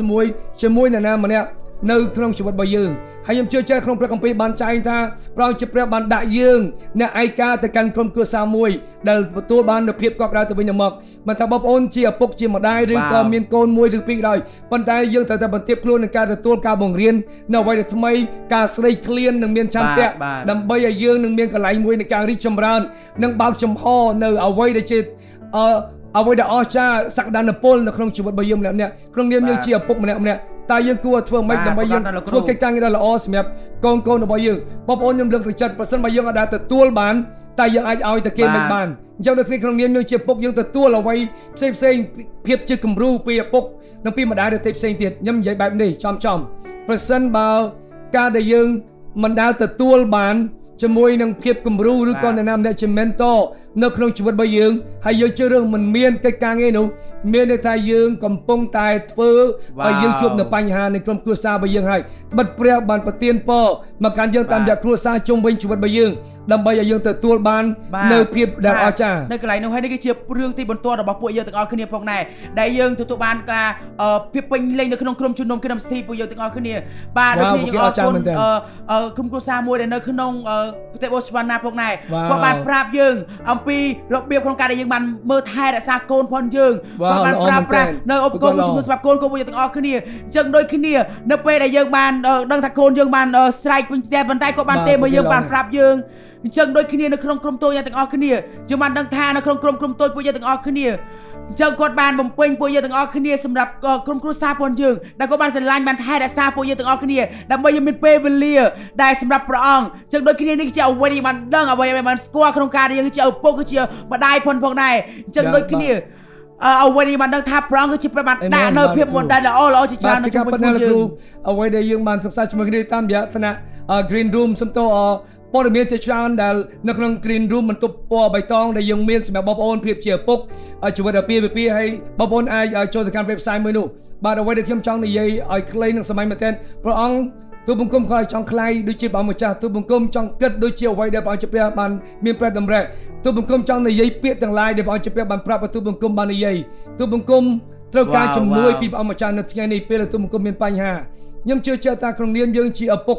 ជាមួយនរណាម្នាក់នៅក្នុងជីវិតរបស់យើងហើយខ្ញុំជឿជាក់ក្នុងព្រះគម្ពីរបានចែងថាព្រះអង្គជាព្រះបានដាក់យើងអ្នកឯកាទៅកាន់ក្រុមគ្រួសារមួយដែលទទួលបាននូវភាពកក់ក្ដៅទៅវិញទៅមកមិនថាបងប្អូនជាឪពុកជាម្ដាយឬក៏មានកូនមួយឬពីរក៏ដោយប៉ុន្តែយើងត្រូវតែបន្ទាបខ្លួននឹងការទទួលការបង្រៀននៅអ្វីដែលថ្មីការស្រេកឃ្លាននិងមានឆន្ទៈដើម្បីឲ្យយើងនឹងមានកន្លែងមួយនៃការរីកចម្រើននិងបើកចំហនៅអ្វីដែលជាអ្វីដែលអស្ចារ្យសក្តានុពលនៅក្នុងជីវិតរបស់យើងម្នាក់ៗក្នុងនាមយើងជាឪពុកម្នាក់ៗតើយើងគួរធ្វើម៉េចដើម្បីយើងធ្វើកិច្ចការងារដ៏ល្អសម្រាប់កូនរបស់យើងបងប្អូនខ្ញុំលើកទឹកចិត្តប្រសិនបើយើងអាចទទួលបានតែយើងអាចឲ្យតែគេមិនបានអញ្ចឹងនៅក្នុងនាមយើងជាឪពុកយើងទទួលអ្វីផ្សេងភាពជាគំរូពីឪពុកនិងពីម្ដាយដទៃផ្សេងទៀតខ្ញុំនិយាយបែបនេះចំប្រសិនបើការដែលយើងមិនដែលទទួលបានជាមួយនឹងភាពគំរូឬក៏អ្នកណាម្នាក់ជា mentor នៅក្នុងជីវិតរបស់យើងហើយយើងជឿរឿងមិនមានកិច្ចការងារនោះមានន័យថាយើងកំពុងតែធ្វើឲ្យយើងជួបនៅបញ្ហាในក្រុមគ្រួសាររបស់យើងហើយត្បិតព្រះបានប្រទានពរមកកាន់យើងតាមរយៈគ្រួសារជុំវិញជីវិតរបស់យើងដើម្បីឲ្យយើងទទួលបាននៅភាពដែលអស្ចារ្យនៅកន្លែងនោះហើយនេះគឺជារឿងទីបន្ទាល់របស់ពួកយើងទាំងអស់គ្នាផងដែរដែលយើងទទួលបានការភាពពេញលេញនៅក្នុងក្រុមជំនុំគណិតស្ទីពួកយើងទាំងអស់គ្នាបាទដូចគ្នាយើងអរគុណក្រុមគ្រួសារមួយដែលនៅក្នុងប្រទេសបូស្វ៉ាណាផងដែរគាត់បានប្រាប់យើងអំពីរបៀបក្នុងការដែលយើងបានមើលថែរក្សាកូនផងយើងគាត់បានប្រាប់នៅឧបករណ៍មួយចំនួនសម្រាប់កូនពួកយើងទាំងអស់គ្នាអញ្ចឹងដូចគ្នានៅពេលដែលយើងបានដឹងថាកូនយើងបានស្រែកពេញផ្ទះប៉ុន្តែគាត់បានទេមកយើងបានប្រាប់យើងអញ្ចឹងដូចគ្នានៅក្នុងក្រុមតូចទាំងអស់គ្នាយើងបានដឹងថានៅក្នុងក្រុមតូចពួកយើងទាំងអស់គ្នាអញ្ចឹងគាត់បានបំពេញពួកយើងទាំងអស់គ្នាសម្រាប់ក្រុមគ្រួសារផងយើងដែលគាត់បានស្រឡាញ់បានថែរក្សាពួកយើងទាំងអស់គ្នាដើម្បីយើងមានពេលវេលាដែលសម្រាប់ព្រះអង្គអញ្ចឹងដូចគ្នានេះជាអ្វីដែលបានដឹងអ្វីដែលបានស្គាល់ក្នុងការដែលយើងជាឪពុកគឺជាម្ដាយផងដែរអញ្ចឹងដូចគ្នាអ្វីដែលបានដឹងថាព្រះអង្គគឺជាព្រះបានដាក់នៅភាពមុនដែលល្អជាច្រើននៅជាមួយខ្លួនយើងអ្វីដែលយើងបានសិក្សាជាមួយគ្នាតាមរយៈថ្នាក់ Green Room សំទោព័ត៌មានជាច្រើនដែលនៅក្នុង Green Room បន្ទប់ពណ៌បៃតងដែលយើងមានសម្រាប់បងប្អូនភាពជាឪពុកជីវិតអាពាហ៍ពិពាហ៍ហើយបងប្អូនអាចចូលទៅកាន់ website មួយនោះបាទអ្វីដែលខ្ញុំចង់និយាយឲ្យខ្លីនឹងសម័យមែនទែនព្រះអង្គទូបង្គំគាត់ចង់ខ្លាយដូចជាព្រះម្ចាស់ទូបង្គំចង់គិតដូចជាអ្វីដែលព្រះអង្គជាព្រះបានមានព្រះតម្រិះទូបង្គំចង់និយាយពាក្យទាំងឡាយដែលព្រះអង្គជាព្រះបានប្រាប់ឲ្យទូបង្គំបាននិយាយទូបង្គំត្រូវការជំនួយពីព្រះម្ចាស់នៅថ្ងៃនេះពេលទូបង្គំមានបញ្ហាខ្ញុំជឿជាក់ថាក្នុងនាមយើងជាឪពុក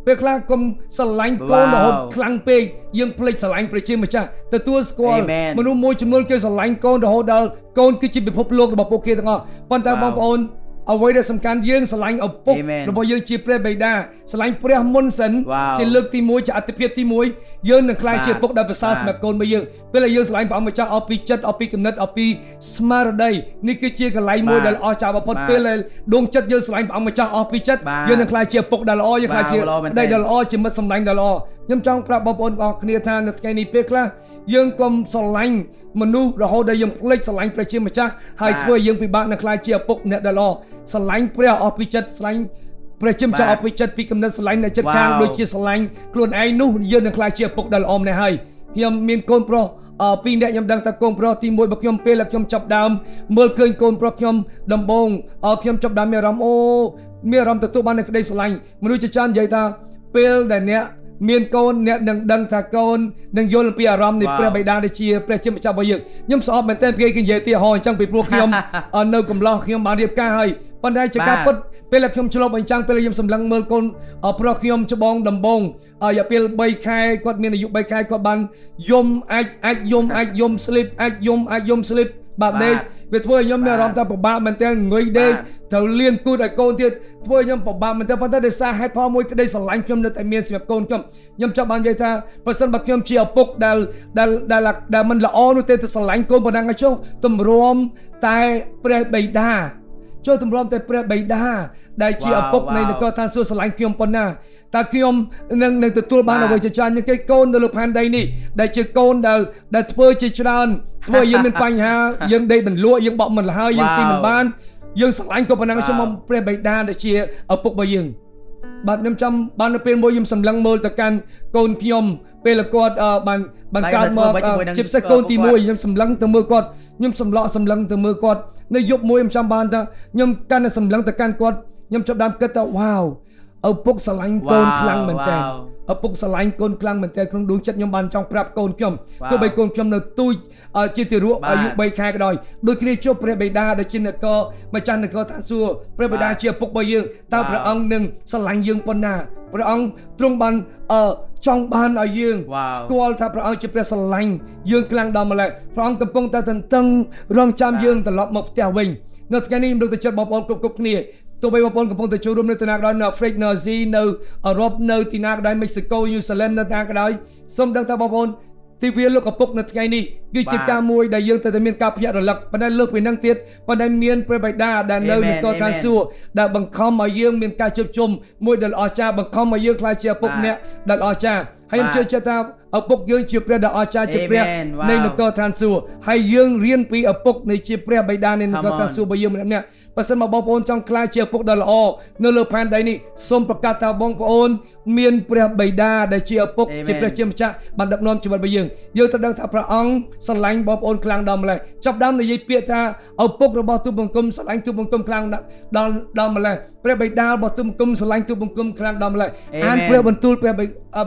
ពេលខ្លះកុំស្រឡាញ់កូនរហូតខ្លាំងពេកយើងភ្លេចស្រឡាញ់ព្រះជាម្ចាស់ទទួលស្គាល់មនុស្សមួយចំនួនគេស្រឡាញ់កូនរហូតដល់កូនគឺជាពិភពលោករបស់ពួកគេទាំងអស់ប៉ុន្តែបងប្អូនអ្វីដែលសំខាន់យើងស្រឡាញ់ឪពុករបស់យើងជាព្រះបិតាស្រឡាញ់ព្រះមុនសិនជាលើកទី1ជាអត្ថិភាពទី1យើងនឹងក្លាយជាឪពុកដែលប្រសើរសម្រាប់កូនរបស់យើងពេលដែលយើងស្រឡាញ់ព្រះម្ចាស់អស់ពីចិត្តអស់ពីគំនិតអស់ពីស្មារតីនេះគឺជាកន្លែងមួយដែលអស្ចារ្យបំផុតពេលដែលដួងចិត្តយើងស្រឡាញ់ព្រះម្ចាស់អស់ពីចិត្តយើងនឹងក្លាយជាឪពុកដែលល្អយើងក្លាយជាប្តីដែលល្អជាមិត្តសម្លាញ់ដែលល្អខ្ញុំចង់ប្រាប់បងប្អូនទាំងអស់គ្នាថានៅថ្ងៃនេះពេលខ្លះយើងកុំស្រឡាញ់មនុស្សរហូតដល់យើងភ្លេចស្រឡាញ់ព្រះជាម្ចាស់ហើយធ្វើឲ្យយើងពិបាកនឹងក្លាយជាឪពុកអ្នកដែលល្អស្រឡាញ់ព្រះអស់ពីចិត្តស្រឡាញ់ព្រះជាម្ចាស់អស់ពីចិត្តពីគំនិតស្រឡាញ់នៅចិត្តខាងដូចជាស្រឡាញ់ខ្លួនឯងនោះយើងនឹងក្លាយជាឪពុកដែលល្អម្នាក់ហើយខ្ញុំមានកូនប្រុសពីរនាក់ខ្ញុំដឹងថាកូនប្រុសទី1របស់ខ្ញុំពេលដែលខ្ញុំចាប់ដើមមើលឃើញកូនប្រុសខ្ញុំដំបូងខ្ញុំចាប់ដើមមានអារម្មណ៍ទទួលបាននូវក្តីស្រឡាញ់មនុស្សជាច្រើននិយាយថាពេលដែលអ្នក មានកូនអ្នកនឹងដឹងថាកូននឹងយល់ពីអារម្មណ៍នៃព្រះបិតាដែលជាព្រះជាម្ចាស់របស់យើងខ្ញុំស្អប់មែនទែនគេនិយាយទីហោអញ្ចឹងពីព្រោះខ្ញុំនៅកំឡោះខ្ញុំបានរៀបការហើយប៉ុន្តែជាការពិតពេលដែលខ្ញុំឆ្លប់អញ្ចឹងពេលខ្ញុំសម្លឹងមើលកូនប្រុសខ្ញុំច្បងដំបងរយៈពេល3ខែគាត់មានអាយុ3ខែគាត់បានយំអាចយំ sleep អាចយំ sleep បាទដេកវាធ្វើឲ្យខ្ញុំមានអារម្មណ៍ថាពិបាកមែនទែនងុយដេកត្រូវលៀងគូតឲ្យកូនទៀតធ្វើឲ្យខ្ញុំពិបាកមែនទែនប៉ុន្តែដោយសារហេតុផលមួយក្តីស្រឡាញ់ខ្ញុំនៅតែមានសម្រាប់កូនខ្ញុំចាប់បាននិយាយថាប្រសិនបើខ្ញុំជាឪពុកដែលមិនល្អនោះទេទៅស្រឡាញ់កូនប៉ុណ្ណឹងឲ្យចុះទម្រាំតែព្រះបិតាចូលទម្រាំតែព្រះបិតាដែលជាឪពុកនៃនគរឋានសួគ៌ស្រឡាញ់ខ្ញុំប៉ុណ្ណាតើខ្ញុំនឹងទទួលបានអ្វីជាច្រើននេះគេកូននៅលើផែនដីនេះដែលជាកូនដែលធ្វើជាច្រើនធ្វើឲ្យយើងមានបញ្ហាយើងដេកមិនលក់យើងបក់មិនលហើយយើងស៊ីមិនបានយើងស្រឡាញ់ក៏ប៉ុណ្ណឹងខ្ញុំព្រះបិតាដែលជាឪពុករបស់យើងបាទខ្ញុំចាំបាននៅពេលមួយខ្ញុំសម្លឹងមើលទៅកាន់កូនខ្ញុំពេលគាត់បានកើតមកជាពិសេសកូនទី1ខ្ញុំសម្លឹងទៅមើលគាត់ខ្ញុំសម្លឹងទៅមើលគាត់នៅយប់មួយខ្ញុំចាំបានថាខ្ញុំកាន់តែសម្លឹងទៅកាន់គាត់ខ្ញុំចាប់ដើមគិតថាវ៉ាវឪពុកស្រឡាញ់កូនខ្លាំងមែនតើឪពុកស្រឡាញ់កូនខ្លាំងមែនតើក្នុងដួងចិត្តខ្ញុំបានចង់ប្រាប់កូនខ្ញុំទោះបីកូនខ្ញុំនៅទូចជាទារកអាយុ3ខែក៏ដោយដូចគ្នាជួបព្រះបិតាដែលជានគរម្ចាស់នគរឋានសួគ៌ព្រះបិតាជាឪពុករបស់យើងតើព្រះអង្គនឹងស្រឡាញ់យើងប៉ុណ្ណាព្រះអង្គទ្រង់បានចង់បានឲ្យយើងស្គាល់ថាព្រះអង្គជាព្រះស្រឡាញ់យើងខ្លាំងដល់ម្ល៉េះព្រះអង្គកំពុងតែទន្ទឹងរង់ចាំយើងត្រឡប់មកផ្ទះវិញនៅថ្ងៃនេះខ្ញុំលើកទឹកចិត្តបងប្អូនគ្រប់គ្នាទោះបីបងប្អូនកំពុងតែចូលរួមនៅទីណាក៏ដោយនៅអាហ្វ្រិកនៅអាស៊ីនៅអឺរ៉ុបនៅទីណាក៏ដោយមិចស៊ីកូញូហ្សេឡង់នៅទីណាក៏ដោយសូមដឹងថាបងប្អូនទីវាលោកឪពុកនៅថ្ងៃនេះគឺជាការមួយដែលយើងត្រូវតែមានការភ្ញាក់រលឹកប៉ុន្តែលើសពីនឹងទៀតប៉ុន្តែមានព្រះបិតាដែលនៅនគរឋានសួគ៌ដែលបង្ខំឲ្យយើងមានការជួបជុំមួយដែលអស្ចារ្យបង្ខំឲ្យយើងក្លាយជាឪពុកអ្នកដែលអស្ចារ្យហើយខ្ញុំជឿជាក់ថាឪពុកយើងជាព្រះដែលអស្ចារ្យជាព្រះនៃនគរឋានសួគ៌ហើយយើងរៀនពីឪពុកនៃជាព្រះបិតានៃនគរឋានសួគ៌របស់យើងម្នាក់ៗបើសិនមកបងប្អូនចង់ក្លាយជាឪពុកដ៏ល្អនៅលើផែនដីនេះសូមប្រកាសថាបងប្អូនមានព្រះបិតាដែលជាឪពុកជាព្រះជាម្ចាស់បានដឹកនាំជីវិតរបស់យើងត្រូវដឹងថាព្រះអង្គស្រឡាញ់បងប្អូនខ្លាំងដល់ម្ល៉េះចាប់ដើមនិយាយពាក្យថាឪពុករបស់ទូបង្គំស្រឡាញ់ទូបង្គំខ្លាំងដល់ម្ល៉េះព្រះបិតារបស់ទូបង្គំស្រឡាញ់ទូបង្គំខ្លាំងដល់ម្ល៉េះអានព្រះបន្ទូលព្រះ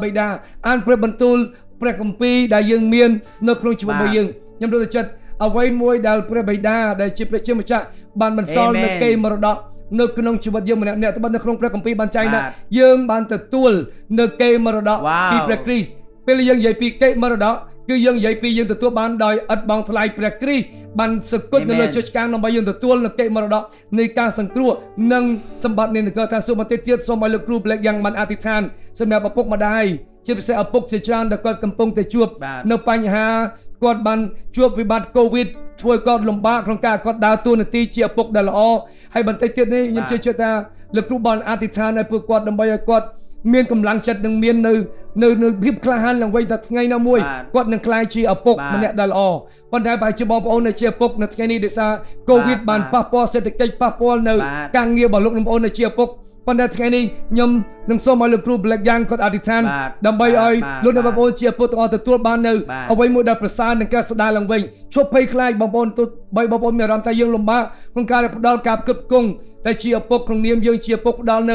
បិតាអានព្រះបន្ទូលព្រះគម្ពីរដែលយើងមាននៅក្នុងជីវិតរបស់យើងខ្ញុំលើកទឹកចិត្តអ្វីមួយដែលព្រះបិតាដែលជាព្រះជាម្ចាស់បានបន្សល់នៅកេរមរតកនៅក្នុងជីវិតយើងម្នាក់ៗតែនៅក្នុងព្រះគម្ពីរបានចែងថាយើងបានទទួលនៅកេរមរតកពីព្រះគ្រីស្ទពេលយើងនិយាយពីកេរមរតកគឺយើងនិយាយពីយើងទទួលបានដោយឥតបង់ថ្លៃព្រះគ្រីស្ទបានសគត់នៅលើជញ្ជាំងដើម្បីយើងទទួលនៅកេរមរតកនៃការសង្គ្រោះនិងសម្បត្តិនៃនគរឋានសួគ៌មកទៀតសូមឲ្យលោកគ្រូប្លែកយ៉ាងបានអធិដ្ឋានសម្រាប់ឪពុកម្ដាយជាពិសេសឪពុកជាច្រើនដែលគាត់កំពុងតែជួបនៅបញ្ហាគាត់បានជួបវិបត្តិកូវីដធ្វើគាត់លំបាកក្នុងការគាត់ដើរតួនាទីជាឪពុកដែលល្អហើយបន្តិចទៀតនេះខ្ញុំជឿជាក់ថាលោកគ្រូបានអធិដ្ឋានឲ្យពួកគាត់ដើម្បីឲ្យគាត់មានកម្លាំងចិត្តនិងមាននៅភាពក្លាហានឡើងវិញថាថ្ងៃណាមួយគាត់នឹងក្លាយជាឪពុកម្នាក់ដែលល្អប៉ុន្តែបើជាបងប្អូននៅជាឪពុកនៅថ្ងៃនេះដោយសារកូវីដបានប៉ះពាល់សេដ្ឋកិច្ចប៉ះពាល់នៅការងាររបស់លោកបងប្អូននៅជាឪពុកប៉ុន្តែថ្ងៃនេះខ្ញុំនឹងសូមឲ្យលោកគ្រូ Black Yang គាត់អធិដ្ឋានដើម្បីឲ្យលោកអ្នកបងប្អូនជាឪពុកទាំងអស់ទទួលបាននៅអ្វីមួយដែលប្រសើរនិងការស្ដារឡើងវិញឈប់ភ័យខ្លាចបងប្អូនទោះបីបងប្អូនមានអារម្មណ៍ថាយើងលំបាកក្នុងការផ្ដល់ការផ្គត់ផ្គង់តែជាឪពុកក្នុងនាមយើងជាឪពុកផ្ដល់ន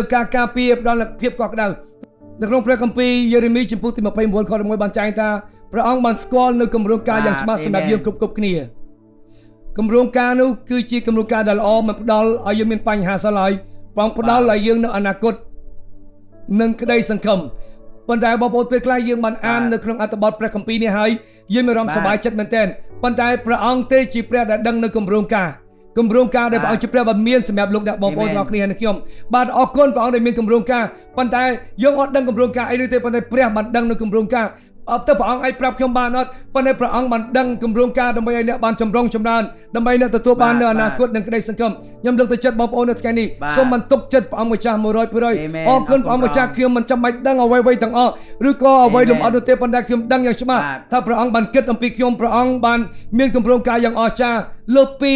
ៅការការពារផ្ដល់ភាពកក់ក្ដៅនៅក្នុងព្រះគម្ពីរយេរេមីជំពូកទី29ខ11បានចែងថាព្រះអង្គបានស្គាល់នៅគម្រោងការយ៉ាងច្បាស់សម្រាប់យើងគ្រប់គ្នាគម្រោងការនោះគឺជាគម្រោងការដែលល្អមិនផ្ដល់ឲ្យយើងមានបញ្ហាសោះឡើយព្រះអង្គផ្ដល់ឲ្យយើងនៅអនាគតនិងក្តីសង្ឃឹមប៉ុន្តែបងប្អូនពេលខ្លះយើងបានអាននៅក្នុងអត្ថបទព្រះគម្ពីរនេះហើយយើងមានអារម្មណ៍សប្បាយចិត្តមែនទែនប៉ុន្តែព្រះអង្គទេជាព្រះដែលដឹងនៅគម្រោងការដែលព្រះអង្គជាព្រះបានមានសម្រាប់លោកអ្នកបងប្អូនទាំងអស់គ្នានិងខ្ញុំបាទអរគុណព្រះអង្គដែលមានគម្រោងការប៉ុន្តែយើងអត់ដឹងគម្រោងការអីទេប៉ុន្តែព្រះបានដឹងនៅគម្រោងការទៅព្រះអង្គអាចប្រាប់ខ្ញុំបានអត់ប៉ុន្តែព្រះអង្គបានដឹងគម្រោងការដើម្បីឲ្យអ្នកបានចម្រុងចម្រើនដើម្បីអ្នកទទួលបាននៅអនាគតនិងក្តីសង្ឃឹមខ្ញុំលើកទឹកចិត្តបងប្អូននៅថ្ងៃនេះសូមបន្ទប់ចិត្តព្រះអង្គម្ចាស់ 100% អរគុណព្រះអង្គម្ចាស់ខ្ញុំមិនចាំបាច់ដឹងអ្វីៗទាំងអស់ឬក៏អ្វីលំអិតនោះទេប៉ុន្តែខ្ញុំដឹងយ៉ាងច្បាស់ថាព្រះអង្គបានគិតអំពីខ្ញុំព្រះអង្គបានមានគម្រោងការយ៉ាងអស្ចារ្យលើសពី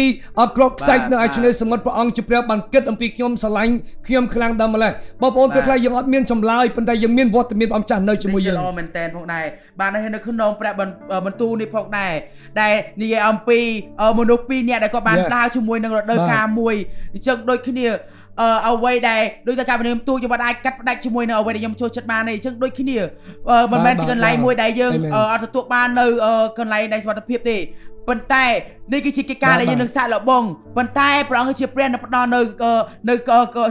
ក្របខ្សាច់នៅឯឆ្នេរសមុទ្រព្រះអង្គជាព្រះបានគិតអំពីខ្ញុំស្រឡាញ់ខ្ញុំខ្លាំងដល់ម្ល៉េះបងប្អូនពេលខ្លះយើងអត់មានចម្លើយប៉ុន្តែយើងមានវត្តមានព្រះម្ចាស់នៅជាមួយយើងល្អមែនតើផងដែរបាននៅក្នុងព្រះបន្ទូលនេះផងដែរដែលនិយាយអំពីមនុស្សពីរនាក់ដែលគាត់បានដើរជាមួយនឹងរដូវកាលមួយអញ្ចឹងដូចគ្នា អ្វីដែលដូចតែការវិនិយោគទូខ្ញុំអាចកាត់ផ្ដាច់ជាមួយនៅអ្វីដែលខ្ញុំចូលចិត្តបានទេអញ្ចឹងដូចគ្នាមិនមែនជាកន្លែងមួយដែលយើងអត់ទទួលបាននៅកន្លែងដែលសុវត្ថិភាពទេប៉ុន្តែនេះគឺជាកិច្ចការដែលយើងនឹងសាកល្បងប៉ុន្តែព្រះអង្គគឺជាព្រះដែលផ្ដល់នៅ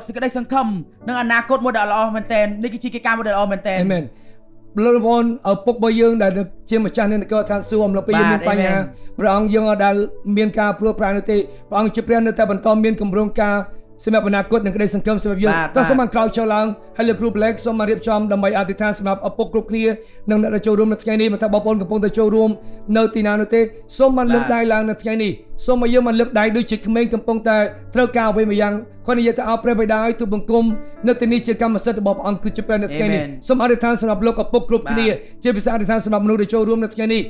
សេចក្តីសង្ឃឹមនិងអនាគតមួយដ៏ល្អមែនទែននេះគឺជាកិច្ចការមួយដ៏ល្អមែនទែន Amen លោកបងឪពុករបស់យើងដែលជាម្ចាស់នៃនគរឋានសួគ៌អំឡុងពេលយើងមានបញ្ហាព្រះអង្គយើងដែលមានការព្រួយប្រានោះទេព្រះអង្គជាព្រះនៅតែបន្តមានគម្រោងការសម្រាប់អនាគតនិងក្តីសង្ឃឹមសម្រាប់យើងក៏សូមបានក្រោយចូលឡើងហើយលោកគ្រូ Black សូមមករៀបចំដើម្បីអធិដ្ឋានសម្រាប់ឪពុកគ្រប់គ្នានិងអ្នកដែលចូលរួមនៅថ្ងៃនេះមិនថាបងប្អូនកំពុងតែចូលរួមនៅទីណានោះទេសូមបានលើកដៃឡើងនៅថ្ងៃនេះសូមឲ្យយើងបានលើកដៃដូចជាក្មេងកំពុងតែត្រូវការអ្វីមួយយ៉ាងគាត់និយាយថាអោព្រះបិតាឲ្យទូបង្គំនៅទីនេះជាកម្មសិទ្ធិរបស់ព្រះអង្គគឺជាព្រះនៅថ្ងៃនេះសូមអធិដ្ឋានសម្រាប់លោកឪពុកគ្រប់គ្នាជាពិសេសអធិដ្ឋានសម្រាប់មនុស្សដែលចូលរួមនៅថ្ងៃនេះ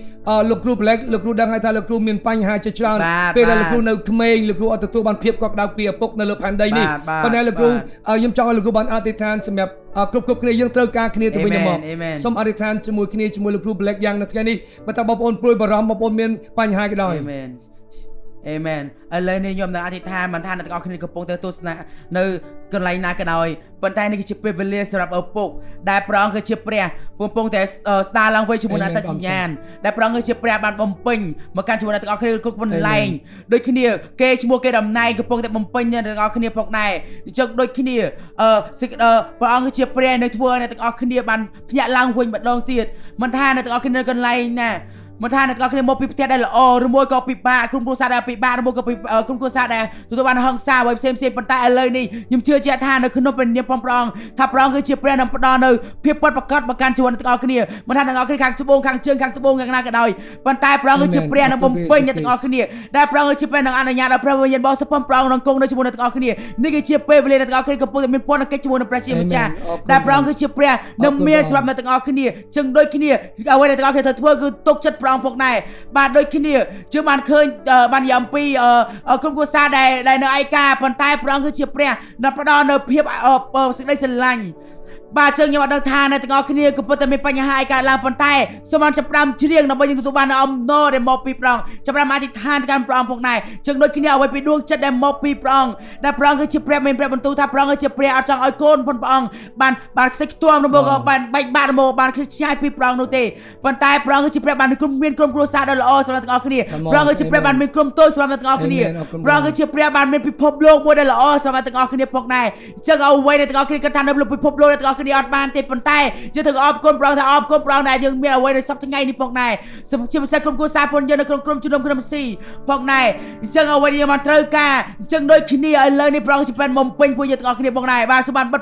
លោកគ្រូ Black លោកគ្រូដឹងហើយថាលោកគ្រូមានបញ្ហាជាច្រើនពេលដែលលោកគ្រូនៅក្មេងលោកគ្រូអត់ទទួលបានភាពកក់ក្ដៅពីឪពុកនៅលើផែនដីនេះប៉ុន្តែលោកគ្រូខ្ញុំចង់ឲ្យលោកគ្រូបានអធិដ្ឋានសម្រាប់គ្រប់គ្នាយើងត្រូវការគ្នាទៅវិញទៅមកសូមអធិដ្ឋានជាមួយគ្នាជាមួយលោកគ្រូ Black យ៉ាងនៅថ្ងៃនេះបើថាបងប្អូនព្រួយបារម្ភបងប្អូនមានបញ្ហាក៏ដោយ អេមែនឥឡូវនេះខ្ញុំនឹងអធិដ្ឋានមិនថាអ្នកទាំងអស់គ្នាកំពុងតែទស្សនានៅកន្លែងណាក៏ដោយប៉ុន្តែនេះគឺជាពេលវេលាសម្រាប់ឪពុកដែលព្រះអង្គគឺជាព្រះកំពុងតែស្ដារឡើងវិញជាមួយអត្តសញ្ញាណដែលព្រះអង្គគឺជាព្រះបានបំពេញមកកាន់ជាមួយអ្នកទាំងអស់គ្នាគ្រប់បន្លែងដូចគ្នាគេឈ្មោះគេតំណែងកំពុងតែបំពេញអ្នកទាំងអស់គ្នាផងដែរអញ្ចឹងដូចគ្នាព្រះអង្គគឺជាព្រះនៅធ្វើអ្នកទាំងអស់គ្នាបានភ្ញាក់ឡើងវិញម្ដងទៀតមិនថាអ្នកទាំងអស់គ្នានៅកន្លែងណាមិនថាអ្នកទាំងអស់គ្នាមកពីផ្ទះដែលល្អឬមួយក៏ពិបាកក្រុមគ្រួសារដែលពិបាកឬមួយក៏ពីក្រុមគ្រួសារដែលទទួលបានហិង្សាអ្វីផ្សេងប៉ុន្តែឥឡូវនេះខ្ញុំជឿជាក់ថានៅក្នុងព្រះនាមព្រះអង្គថាព្រះអង្គគឺជាព្រះនឹងផ្ដល់នៅភាពពិតប្រាកដមកកាន់ជីវិតអ្នកទាំងអស់គ្នាមិនថាអ្នកទាំងអស់គ្នាខាងត្បូងខាងជើងខាងត្បូងយ៉ាងណាក៏ដោយប៉ុន្តែព្រះអង្គគឺជាព្រះនឹងបំពេញអ្នកទាំងអស់គ្នាដែលព្រះអង្គគឺជាព្រះនឹងអនុញ្ញាតឲ្យព្រះវិញ្ញាណបរិសុទ្ធព្រះអង្គនឹងគង់នៅជាមួយអ្នកទាំងអស់គ្នានេះគឺជាពេលវេលាអ្នកទាំងអស់គ្នាកំពុងតែមានពន្ធកិច្ចជាមួយនឹងព្រះជាម្ចាស់ដែលព្រះអង្គគឺជាព្រះនឹងមានសម្រាប់អ្នកទាំងអស់គ្នាចឹងដូចគ្នាអ្វីដែលទាំងអស់គ្នាត្រូវធ្វើគឺទុកចិត្តព្រះអង្គផងដែរបាទដូចគ្នាយើងបានឃើញបាននិយាយអំពីក្រុមគ្រួសារដែលនៅឯកាប៉ុន្តែព្រះអង្គគឺជាព្រះដែលផ្ដល់នៅភាពសេចក្តីស្រឡាញ់បាទជើងខ្ញុំអត់ដឹងថាអ្នកទាំងអស់គ្នាកំពុងតែមានបញ្ហាឯកើតឡើងប៉ុន្តែសូមបានចាប់ផ្ដើមច្រៀងដើម្បីយើងទទួលបានអំណរដែលមកពីព្រះអង្គចាប់ផ្ដើមអធិដ្ឋានទៅកាន់ព្រះអង្គផងដែរជើងដូចគ្នាអ្វីពីដួងចិត្តដែលមកពីព្រះអង្គដែលព្រះអង្គគឺជាព្រះមានព្រះបន្ទូលថាព្រះអង្គគឺជាព្រះអត់ចង់ឲ្យកូនផងព្រះអង្គបានខ្ទេចខ្ទាំរបស់ក៏បានបែកបាក់របស់បានខ្ជិះឆ្ងាយពីព្រះអង្គនោះទេប៉ុន្តែព្រះអង្គគឺជាព្រះបានមានក្រុមគ្រួសារដ៏ល្អសម្រាប់ទាំងអស់គ្នាព្រះអង្គគឺជាព្រះបានមានក្រុមតូចសម្រាប់ទាំងអស់គ្នាព្រះអង្គគឺជាព្រះបានមានពិភពលោកមួយដែលល្អសម្រាប់ទាំងអស់គ្នាផងដែរជើងអ្វីដែលទាំងអស់គ្នាគិតថានៅលើពិភពលោកដែលទាំងអស់គ្នាអត់បានទេប៉ុន្តែយើងត្រូវអបគុណព្រះអង្គថាអបគុណព្រះអង្គដែលយើងមានអ្វីនៅសប្តាហ៍ថ្ងៃនេះផងដែរជាពិសេសក្រុមគ្រួសារផងយើងនៅក្នុងក្រុមជំនុំក្រុមស៊ីផងដែរអញ្ចឹងអ្វីដែលយើងបានត្រូវការអញ្ចឹងដូចគ្នាឥឡូវនេះព្រះអង្គជាព្រះបំពេញពួកយើងទាំងអស់គ្នាផងដែរបានសូមបានប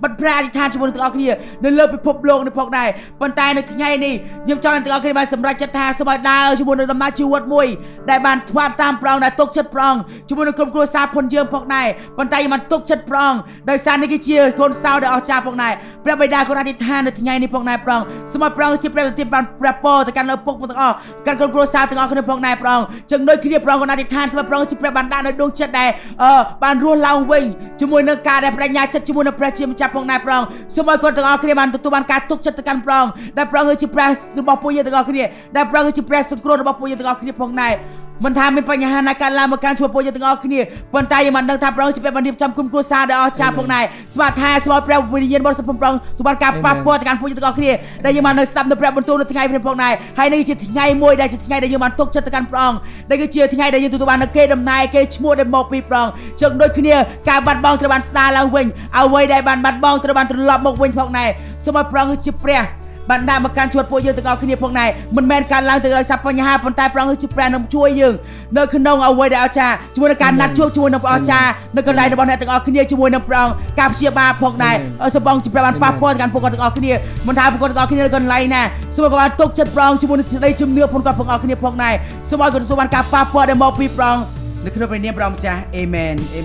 ិទប្រាអធិដ្ឋានជាមួយទាំងអស់គ្នានៅលើពិភពលោកនេះផងដែរប៉ុន្តែនៅថ្ងៃនេះខ្ញុំចង់ឲ្យទាំងអស់គ្នាបានសម្រេចចិត្តថាសូមឲ្យដើរជាមួយនឹងដំណើរជីវិតមួយដែលបានធ្វើតាមព្រះអង្គដែលទុកចិត្តព្រះអង្គជាមួយនឹងក្រុមគ្រួសារផងយើងផងដែរប៉ុន្តែយើងបានទុកចិត្តព្រះអង្គដោយសារនេះគឺជាកូនសោដែលអស្ចារ្យផងដែរព្រះបិតាគាត់អធិដ្ឋាននៅថ្ងៃនេះផងដែរព្រះអង្គសូមឲ្យព្រះអង្គជាព្រះប្រទានបានព្រះពរទៅកាន់ឪពុកទាំងអស់កាន់ក្រុមគ្រួសារទាំងអស់គ្នាផងដែរព្រះអង្គចឹងដូចគ្នាព្រះអង្គគាត់អធិដ្ឋានសូមឲ្យព្រះអង្គជាព្រះបានដាក់នៅដួងចិត្តដែលបានរស់ឡើងវិញជាមួយនឹងការដែលបញ្ញាចិត្តជាមួយនឹងព្រះជាម្ចាស់ផងដែរព្រះអង្គសូមឲ្យគាត់ទាំងអស់គ្នាបានទទួលបានការទុកចិត្តទៅកាន់ព្រះអង្គដែលព្រះអង្គគឺជាព្រះរបស់ពួកយើងទាំងអស់គ្នាដែលព្រះអង្គគឺជាព្រះសង្គ្រោះរបស់ពួកយើងទាំងអស់គ្នាផងដែរមិនថាមានបញ្ហាណាកើតឡើងមកកាន់ជួបពួកយើងទាំងអស់គ្នាប៉ុន្តែយើងបានដឹងថាព្រះអង្គជាព្រះបានរៀបចំគុំគ្រួសារដ៏អស្ចារ្យផងដែរស្មារតីស្មោះព្រះវិញ្ញាណបរិសុទ្ធព្រះអង្គទូបានការប៉ះពាល់ទៅកាន់ពួកយើងទាំងអស់គ្នាដែលយើងបាននៅស្ដាប់នៅព្រះបន្ទូលនៅថ្ងៃនេះផងដែរហើយនេះជាថ្ងៃមួយដែលជាថ្ងៃដែលយើងបានទុកចិត្តទៅកាន់ព្រះអង្គដែលគឺជាថ្ងៃដែលយើងទទួលបាននូវគេដំណើរគេឈ្មោះដែលមកពីព្រះអង្គចឹងដូចគ្នាការបាត់បង់ត្រូវបានស្ដារឡើងវិញអ្វីដែលបានបាត់បង់ត្រូវបានត្រឡប់មកវិញផងដែរសូមឲ្យព្រះអង្គជាព្រះបានដាក់មកកាន់ជួបពួកយើងទាំងអស់គ្នាផងដែរមិនមែនការឡើងទៅដោយសារបញ្ហាប៉ុន្តែព្រះអង្គជាព្រះនឹងជួយយើងនៅក្នុងអ្វីដែលអស្ចារ្យជាមួយនឹងការណាត់ជួបជាមួយនឹងព្រះអស្ចារ្យនៅកន្លែងរបស់អ្នកទាំងអស់គ្នាជាមួយនឹងព្រះអង្គការព្យាបាលផងដែរសូមបងជាព្រះបានប៉ះពាល់ទៅកាន់ពួកគាត់ទាំងអស់គ្នាមិនថាពួកគាត់ទាំងអស់គ្នានៅកន្លែងណាសូមឲ្យគាត់បានទុកចិត្តព្រះអង្គជាមួយនឹងសេចក្តីជំនឿផងគាត់ទាំងអស់គ្នាផងដែរសូមឲ្យគាត់ទទួលបានការប៉ះពាល់ដែលមកពីព្រះអង្គនៅក្នុងព្រះនាមព្រះម្ចាស់អេមែន